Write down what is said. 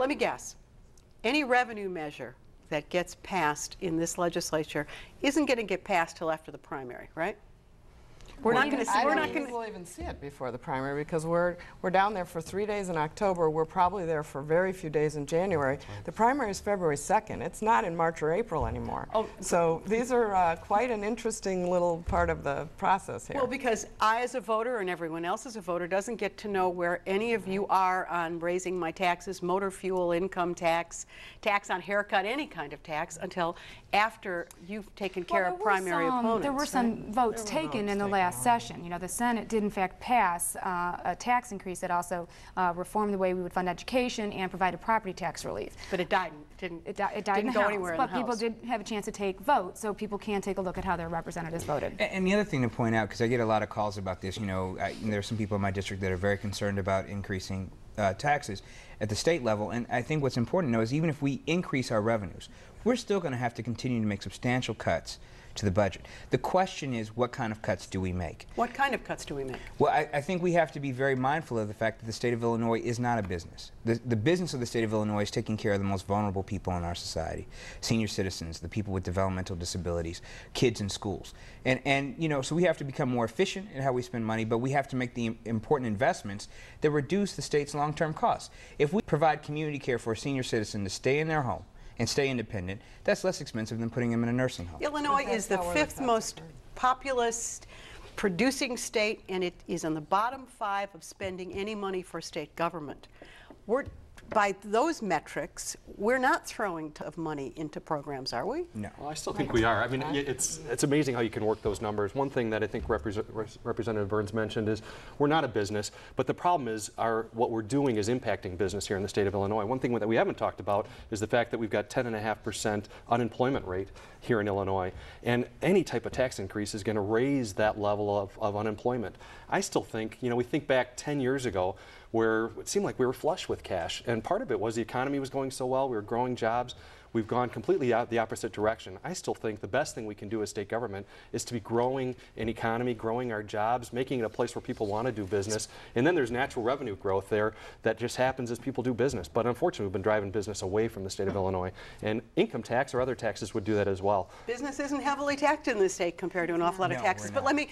let me guess. Any revenue measure that gets passed in this legislature isn't going to get passed till after the primary, right? We're not going to see. I don't think we'll even see it before the primary because we're down there for 3 days in October. We're probably there for very few days in January. The primary is February 2nd. It's not in March or April anymore. Oh. So these are quite an interesting little part of the process here. Well, because I as a voter and everyone else as a voter doesn't get to know where any of you are on raising my taxes, motor fuel, income tax, tax on haircut, any kind of tax, until after you've taken care of primary opponents. There were some votes taken in the last session. You know, the Senate did in fact pass a tax increase that also reformed the way we would fund education and provided property tax relief. But it died. It died in the House, but people did have a chance to take votes, so people can take a look at how their representatives voted. And the other thing to point out, because I get a lot of calls about this, you know, there are some people in my district that are very concerned about increasing taxes at the state level, and I think what's important to know is even if we increase our revenues, we're still going to have to continue to make substantial cuts to the budget. The question is, what kind of cuts do we make? What kind of cuts do we make? Well, I think we have to be very mindful of the fact that the state of Illinois is not a business. The business of the state of Illinois is taking care of the most vulnerable people in our society, senior citizens, the people with developmental disabilities, kids in schools. And you know, so we have to become more efficient in how we spend money, but we have to make the important investments that reduce the state's long-term costs. If we provide community care for a senior citizen to stay in their home and stay independent, that's less expensive than putting them in a nursing home. Illinois is the 5th most populous producing state, and it is on the bottom 5 of spending any money for state government. By those metrics, we're not throwing of money into programs, are we? No. Well, I still think we are. I mean, it's amazing how you can work those numbers. One thing that I think Representative Burns mentioned is we're not a business, but the problem is what we're doing is impacting business here in the state of Illinois. One thing that we haven't talked about is the fact that we've got 10.5% unemployment rate here in Illinois, and any type of tax increase is going to raise that level of unemployment. I still think, you know, we think back 10 years ago where it seemed like we were flush with cash, and part of it was the economy was going so well, we were growing jobs. We've gone completely out the opposite direction. I still think the best thing we can do as state government is to be growing an economy, growing our jobs, making it a place where people want to do business, and then there's natural revenue growth there that just happens as people do business. But unfortunately, we've been driving business away from the state of Illinois, and income tax or other taxes would do that as well. Business isn't heavily taxed in this state compared to an awful lot of taxes, but let me